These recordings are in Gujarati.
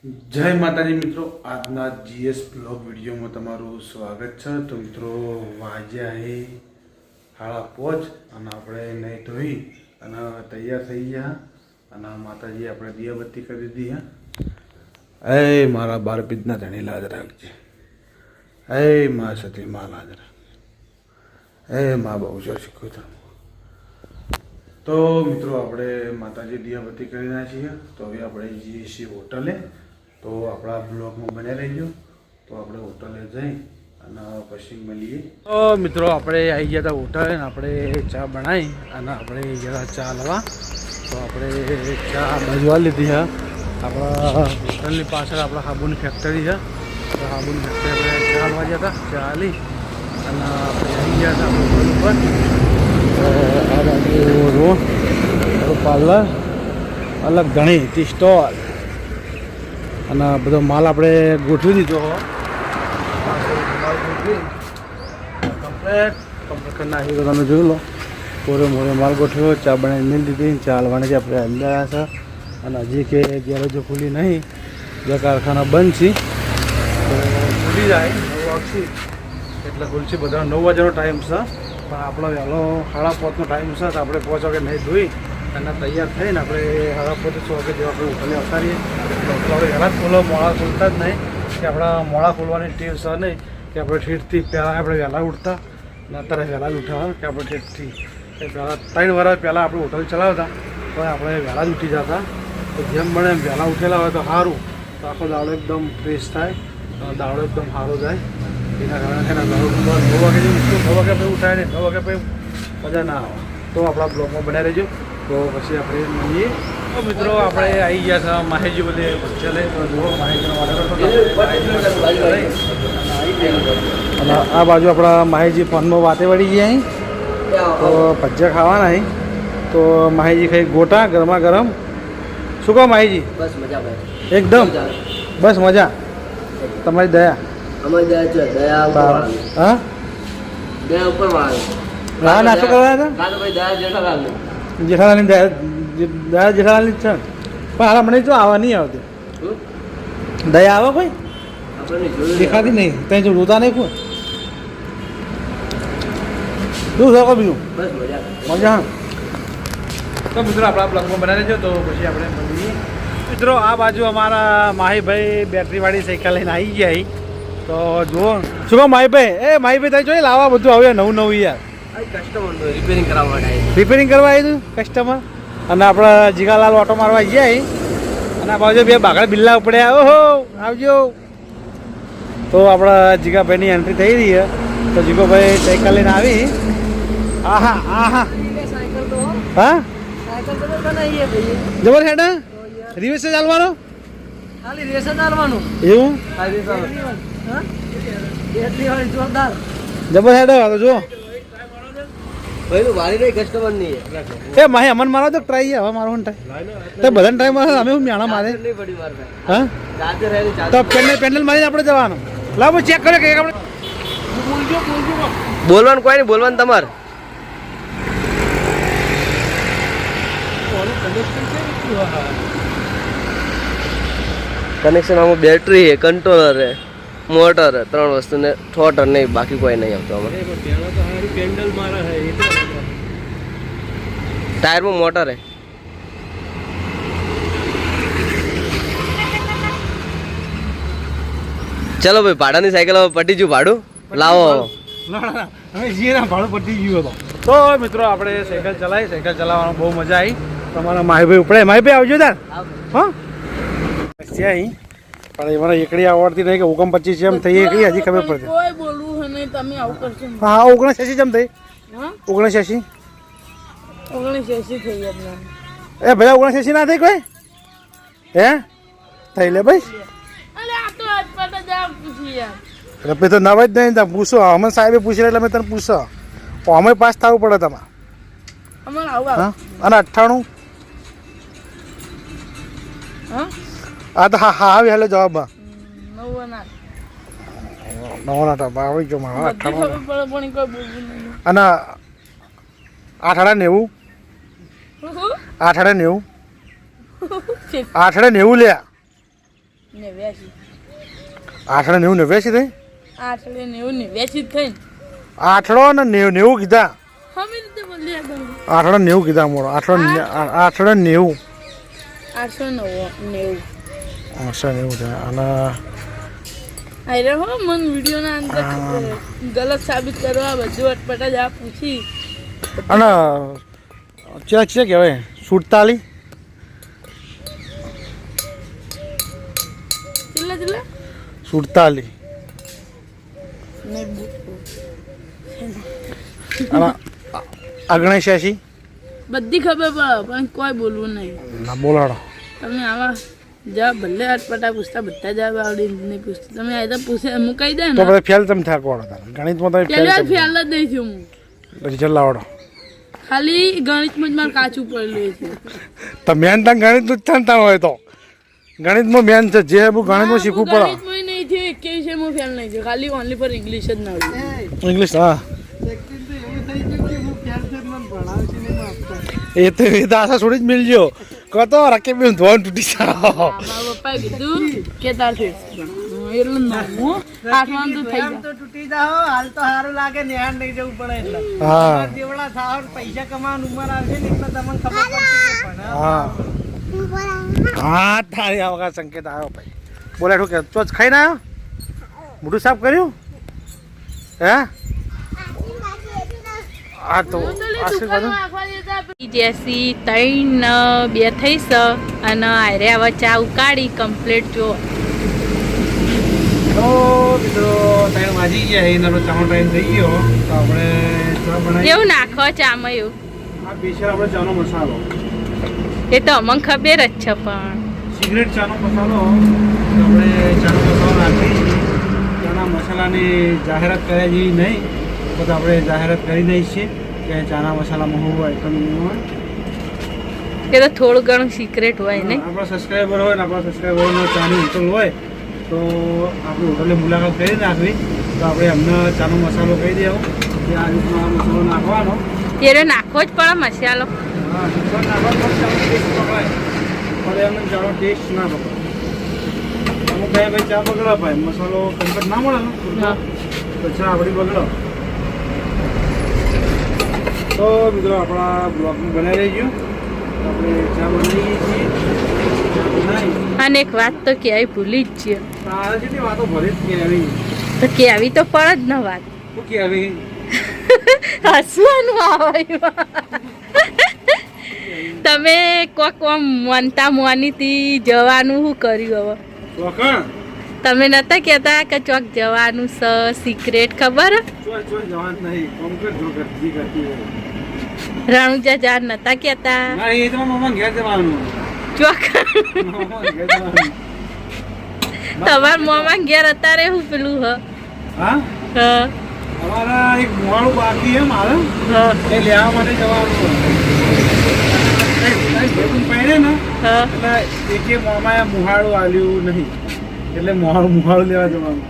જય માતાજી મિત્રો, આજના જીએસ બ્લોગ વિડીયોમાં તમારું સ્વાગત છે। તો મિત્રો વાગ્યા હે 5:30 અને આપણે નહીં ધોઈ અને તૈયાર થઈ ગયા અને માતાજી આપણે દીવાબત્તી કરી દીધી હે। એ મારા 12 પીજના ધણી લાજ રાખજે, એ મા સતી મા લાજ રાખ, એ મા બહુ જો શીખું તો મિત્રો આપણે માતાજી દીવાબત્તી કરી રહ્યા છીએ। તો હવે આપણે જઈએ છીએ હોટલે। તો આપણા બ્લોગમાં બને રહીજો। તો આપણે હોટલે જઈ અને પછી મળીએ। તો મિત્રો આપણે આવી ગયા હતા હોટલે ને આપણે ચા બનાવી અને આપણે ગયા ચા લેવા। તો આપણે ચા બાજવા લીધી છે। આપણા હોટલની પાછળ આપણા સાબુની ફેક્ટરી છે। તો સાબુની ફેક્ટરી આપણે ચા લેવા ગયા હતા। ચા લઈ અને આપણે આવી ગયા હતા હોટલ ઉપર। તો આ બાજુ રોડ પાર્લર અલગ ઘણી ટી સ્ટોલ અને બધો માલ આપણે ગોઠવી દીધો કમ્પ્લેટ કરી નાખી। તો તમે જોઈ લો, પૂરે મોરે માલ ગોઠવ્યો, ચા બનાવી મિલ દીધી। ચા હલવાની આપણે હલ્યા છે અને હજી કે ગેરેજો ખુલી નહીં, જે કારખાના બંધ છે તો ખુલી જાય 9 વાગશે એટલે ખુલશે। બધા 9 વાગ્યાનો ટાઈમ છે પણ આપણો વહેલો 5:30નો ટાઈમ છે। તો આપણે 5 વાગે નહીં ધોઈ અને તૈયાર થઈને આપણે 5:30 વાગે જેવા આપણે હોટલે આવતા રહીએ। તો આપણે વહેલા જ ખોલો, મોડા ખોલતા જ નહીં કે આપણા મોડા ખોલવાની ટેવ છે નહીં કે આપણે ઠેઠથી પહેલાં આપણે વહેલા ઉઠતા અને અત્યારે વહેલા જ ઉઠાવા કે આપણે ઠેઠથી પહેલાં 3 વર્ષ પહેલાં આપણે હોટલ ચલાવતા તો આપણે વહેલા જ ઉઠી જતા। તો જેમ બને એમ વહેલા ઉઠેલા હોય તો સારું, તો આખો દાડો એકદમ ફ્રેશ થાય, દાડો એકદમ સારો જાય। એના કારણે છે ને 9 વાગે જેવું 9 વાગે પછી ઉઠાય ને 9 વાગે પછી મજા ના આવે। તો આપણા બ્લોગમાં બનાવી રહેજો। તો પછી આપણે મળીએ। તો મિત્રો આપણે આવી ગયા છે માહેજી બધે ચલે। તો જુઓ માહેજીનો ઓર્ડર અને આ બાજુ આપણા માહેજી ફોનમાં વાતે વળી ગયા અહીં। તો ભજીયા ખાવાના અહીં। તો માહેજી ખાઈ ગોટા ગરમા ગરમ। શું કહો માહેજી? બસ મજા ભાઈ, એકદમ બસ મજા, તમારી દયા। અમારી દયા છે, દયા ઉપર હા દયા ઉપર વાળે ના નાસ્તો કરવા હતા કાં તો ભાઈ દયા જેઠાલાલની જેઠાલાલની દયા જેઠાલાલની જ છે પણ હાલ મને જો આવવા નહીં આવતી। દયા આવે કોઈ આપણને જોયું દેખાતી નહીં, ત્યાં જો રોતા નહીં કોઈ શું શકો બીજું બસ મજા મજા। તો મિત્રો આપણા બ્લોગમાં બનાવી દેજો। તો પછી આપણે મળીએ। મિત્રો આ બાજુ અમારા માહીભાઈ બેટરીવાળી સાયકલ લઈને આવી ગયા। તો જુઓ શું કહો માહીભાઈ? એ માહીભાઈ તમે જોઈ લાવવા બધું હવે નવું યાર કસ્ટમર રિપેરિંગ કરાવવા માટે રિપેરિંગ કરવા આવ્યું કસ્ટમર અને આપણા જીગાલાલ ઓટો મારવા ગયા અને આ બાજુ 2 બાગડા બિલ્લા ઉપડ્યા। ઓહો આવજો। તો આપણા જીગાભાઈની એન્ટ્રી થઈ રહી છે। તો જીગોભાઈ સાયકલ લઈને આવી। આહા આહા હા જબર હેડ રિવેસ ચાલવાનો ખાલી રેસ ચાલવાનું એવું જોરદાર જબર હેડ તો જો ભાઈ તો વાળી રહી કસ્ટમર ની એ માહી અમન મારો તો ટ્રાય હવે મારો ટ્રાય તો બધાને ટ્રાય મારે અમે હું મ્યાણા મારે નહીં પડી માર હા ચાર્જર રહે તો પેન્ડલ મારીને આપણે જવાનું। લાવો ચેક કરે કે આપણે બોલવાનું કોઈ નહીં, બોલવાનું તમારે કનેક્શન આમાં બેટરી है, कंट्रोलर है, मोटर है, 3 वस्तु ने ठोटर नहीं, बाकी कोई नहीं આવતો આમાં। टायर में मोटर है। चलो भाई भाડાની સાયકલ હવે પટી ગયું ભાડું લાવો। અમે જઈએ ને ભાડું પટી ગયું હતો। તો મિત્રો આપણે સાયકલ ચલાવવાનો બહુ મજા આવી। તમારા માહીભાઈ ઉપડે, માહીભાઈ આવજો તાર હા છે અહીં પણ મને એકડી આવડતી નહીં કે 29 એમ થઈ એકડી હજી ખબર પડતી કોઈ બોલવું હે નહીં, તમે આવું કરશો ને. હા 79 જેમ થઈ હા 79 79 થઈ ગયા એ ભાઈ 79 ના થઈ કોઈ હે થઈ લે ભાઈ અરે આ તો અટપટ જ પૂછી યાર એટલે તો નવા જ નહીં પૂછો અમન સાહેબે પૂછે એટલે મેં તને પૂછો અમે પાસ થવું પડે તમારે અમાર આવું હા અને 98 હા આ તો હા હા આવી હાલે જવાબ નવના નવા ટા આવી ગયો મારા 98 ખબર પડે પણ કોઈ બોલવું નહીં અને 890 890 890 લ્યા 89 8 ને 90 89 થઈ 8 ને 90 89 થઈ 8 ને 90 કીધા હમે રીતે બોલ્યા તમે 8 ને 90 કીધા મોડો 8 ને 90 890 890 થાય અને અરે હો મન વિડિયો ના અંદર ગલત સાબિત કરવા બધું અટપટા જ આ પૂછી અને ચેક છે કહેવાય 47 ચિલ્લા 47 ને બુક અને 89 બધી ખબર પડે પણ કોઈ બોલવું નહીં ના બોલાડો તમે આવા જવાબ ભલે અટપટા પૂછતા બધા જવાબ આવડે નહીં પૂછતા તમે આ તો પૂછે હું કહી દે તો ને પછી ફેલ તમે થાકો તારે ગણિતમાં તમે પહેલી વાર ફેલ ફેલ જ નહીં થયું હું રિઝલ્ટ લાવડો ખાલી ગણિતમાં જ મારે કાચું પડેલું છે તો મેન તો ગણિતનું જ થાનતા હોય તો ગણિતમાં મેન છે જે હું ગણિતમાં શીખવું પડે ગણિતમાં નહીં થયું એક વિષયમાં ફેલ નહીં થયું ખાલી ઓનલી ફોર ઇંગ્લિશ જ ના આવડ્યું ઇંગ્લિશ હા એ તો આશા છોડી જ મિલજો કહો તો રકે બેન ધોન તૂટી જાવ મારા પપ્પાએ કીધું કે તારથી એટલું નાનું આઠમાં તો થઈ જાય તૂટી જાઓ હાલ તો સારું લાગે નેહાન નહીં જવું પડે એટલે હા જેવડા થાવ પૈસા કમાવાની ઉંમર આવશે ને એટલે તમને ખબર પડશે કે ભણે હા હા તારી આ વખત સંકેત આવ્યો ભાઈ બોલે શું કે ચોચ ખાઈને આવ્યો મોઢું સાફ કર્યું હે આ તો આશીર્વાદ જેસી 3-2 થઈશ અને આરે હવે ચા ઉકાળી કમ્પ્લીટ જો તો મિત્રો ટાઈમ વાજી ગયા છે એનો ચાનો ટાઈમ થઈ ગયો તો આપણે ચા બનાવી કેવું નાખો ચામાં એવું આ બેસર આપણે ચાનો મસાલો એ તો અમને ખબર જ છે પણ સિગરેટ ચાનો મસાલો આપણે ચાનો મસાલો નાખી ચાના મસાલાની જાહેરાત કર્યા જેવી નહીં તો આપણે જાહેરાત કરી દઈએ છીએ કે ચાના મસાલામાં હું આઈટમ હોય એ તો થોડું ઘણું સિક્રેટ હોય ને આપણા સબસ્ક્રાઈબર હોય ને આપણા સબસ્ક્રાઈબરનો ચાની હોટલ હોય તો આપણી હોટલે મુલાકાત કરી નાખવી તો આપણે અમને ચાનો મસાલો કહી દેવો કે આ રીતનો આ મસાલો નાખવાનો એ નાખવો જ પડે મસાલો હા મસાલો નાખવાનો ચાનો ટેસ્ટ પકડાય પણ એમને ચાનો ટેસ્ટ ના પકડાય અમુક ભાઈ ચા બગડો ભાઈ મસાલો કમ્પ્લીટ ના મળે ને હા. તો ચા આપણી બગડો તો મિત્રો આપણા બ્લોગમાં બનાવી રહીજો આપણે ચા બનાવીએ છીએ ચા બનાવી અને એક વાત તો ક્યાંય ભૂલી જ છે તારે જેટલી વાતો ભરી જ કહેવી તો કેવી તો પડે જ ન વાત શું કહેવી હસવાનું આવે તમે કોક આમ મનતા મોનીથી જવાનું શું કર્યું હવે ચોકણ તમે નતા કહેતા કે ચોક જવાનું સ સિક્રેટ ખબર હે? ચોય જવાન નહીં કોમ્પ્લીટ જો કરતી કરતી હોય રણુજા જાર નતા કહેતા ના એ તો મમ્મા ઘેર જવાનું ચોક મમ્મા ઘેર જવાનું તમાર મોમાં ઘેર અત્યારે શું પેલું હ હા હ અમારા એક મોવાળું બાકી છે મારે હ એ લેવા માટે જવાનું ભેગું પહેરે ને હ એટલે એકે મોમાએ મુહાળું આલ્યું નહીં એટલે મુહાળું લેવા જવાનું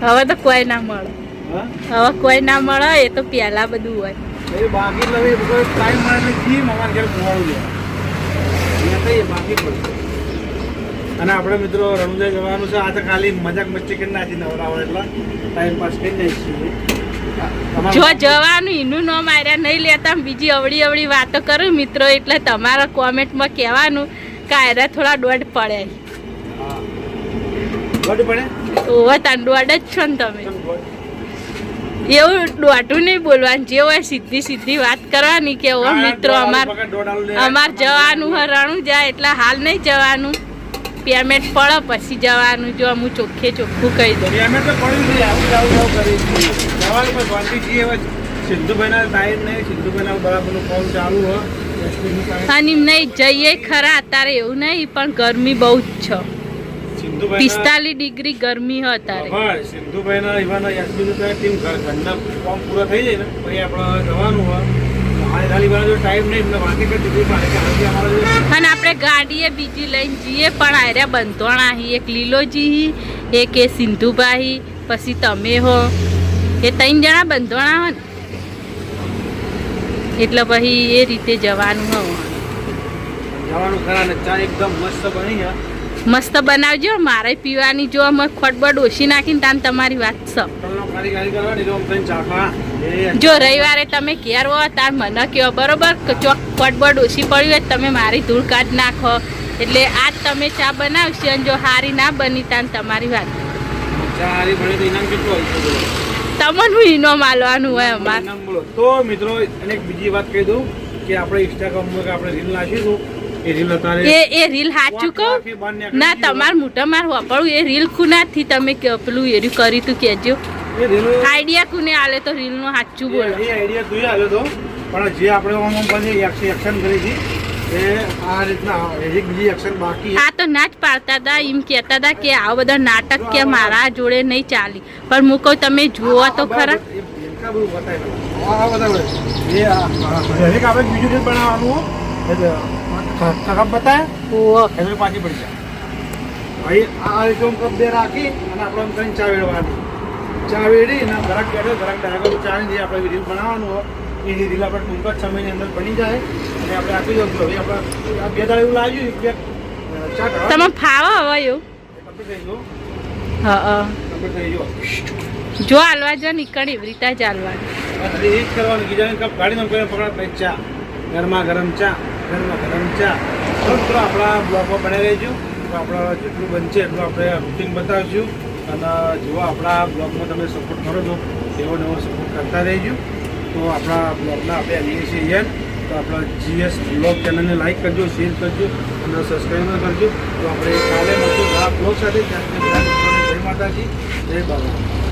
હવે તો કોઈ ના મળે હા હવે કોઈ ના મળે એ તો પહેલા બધું હોય એ બાકી એટલે એ બધો ટાઈમ મળે એટલે જી મમ્મા ઘેર મુહાળું લેવા અહીંયા તો એ બાકી પડશે અને આપણે મિત્રો રણુજા જવાનું છે આ તો ખાલી મજાક મસ્તી કરી નાખી નવરાવ એટલે ટાઈમ પાસ કરી નાખીએ જો જવાનું એનું ન માર્યા નહીં લેતા બીજી અવળી અવળી વાતો કરું મિત્રો એટલે તમારા કોમેન્ટમાં કહેવાનું કે આયરા થોડા દોઢ પડે ગઢ પડે ઓવા તાન દોઢ જ છો ને તમે એવું દોઢું નહીં બોલવાનું જે હોય સીધી સીધી વાત કરવાની કે ઓ મિત્રો અમાર જવાનું હોય રણુજા એટલે હાલ નહીં જવાનું પેમેન્ટ પડે પછી જવાનું જો હું ચોખ્ખે ચોખ્ખું કહી દઉં પેમેન્ટ તો પડ્યું છે આવું કરી જવાનું પણ ગાંધીજી હવે સિદ્ધુભાઈના ટાઈમ નહીં સિદ્ધુભાઈના બરાબરનું કામ ચાલુ હોય અને એમ નહીં જઈએ ખરા અત્યારે એવું નહીં પણ ગરમી બહુ જ છે સિદ્ધુભાઈ 45 ડિગ્રી ગરમી હોય અત્યારે સિદ્ધુભાઈના એવાના યાસમીનું ટીમ ઘરના કામ પૂરા થઈ જાય ને પછી આપણે જવાનું હોય ટાઈમ નહીં એટલે વાંકી કરી દીધું અને આપણે ગાડીએ બીજી લઈને જઈએ પણ આર્યા બંધોણા હી એક લીલોજી એક એ સિંધુભાઈ પછી તમે હો એ 3 જણા બંધોણા હો ને એટલે પછી એ રીતે જવાનું હો જવાનું ખરા ને ચા એકદમ મસ્ત બની છે મસ્ત બનાવજો મારે પીવાની જો અમે ખોટબડ ઓછી નાખીને તાન તમારી વાત છે જો રવિવારે તમે ઘેર હો તાર મને કહો બરોબર ચોક ખોટબડ ઓછી પડી હોય તમે મારી ધૂળ કાઢ નાખો એટલે આજ તમે ચા બનાવશો અને જો હારી ના બની તાન તમારી વાત તમને હું ઇનામ આલવાનું હોય અમારે તો મિત્રો અને બીજી વાત કહી દઉં કે આપણે ઇન્સ્ટાગ્રામમાં આપણે રીલ નાખીશું એ રીલ અત્યારે એ રીલ સાચું કહું ના તમારે મોટા માર વાપરવું એ રીલ કુનાથી તમે પેલું એર્યું કર્યું તું કહેજો એ રીલ આઈડિયા કુને આલે તો રીલનું સાચું બોલો એ આઈડિયા તું આવ્યો તો પણ જે આપણે ઓમ બની એક્શન કરી હતી એ આ રીતના એક બીજી એક્શન બાકી આ તો ના જ પાડતા હતા એમ કહેતા હતા કે આ બધા નાટક કે મારા જોડે નહીં ચાલી પણ હું કહું તમે જુઓ તો ખરા આપણે બીજું રીલ બનાવવાનું ખરાબ બતાય એટલે પાછી પડી જાય ભાઈ આ રીતે કપ દે રાખી અને આપણે એમ કરીને ચા વેડવાની ચા વેડી અને ગરક બેઠો ગરક ડાયગર ચા ની આપણે રીલ બનાવવાનું હોય એ રીલ આપણે ટૂંક જ સમયની અંદર બની જાય અને આપણે આપી દઉં હવે આપણે આ બે દાડા એવું લાગ્યું એક બે ચા તમે ફાવો હવે એવું કમ્પ્લીટ થઈ ગયો હા કમ્પ્લીટ થઈ ગયો જો હાલવા જો નીકળ એવી રીતે જ હાલવાની એ જ કરવાનું બીજાને કપ ગાડીને કરીને પકડા ચા ગરમા ગરમ ચા મિત્રો આપણા બ્લોગમાં બનાવી રહેજો તો આપણા જેટલું બનશે એટલું આપણે રૂટિંગ બતાવીશું અને જેવો આપણા બ્લોગમાં તમે સપોર્ટ કરો છો એવો નવો સપોર્ટ કરતા રહેજો તો આપણા બ્લોગના આપણે આવીએ છીએ યાર તો આપણા GS બ્લોગ ચેનલને લાઈક કરજો શેર કરજો અને સબસ્ક્રાઈબ કરજો તો આપણે કાલે મળશું નવા બ્લોગ સાથે જય માતાજી જય બાબા.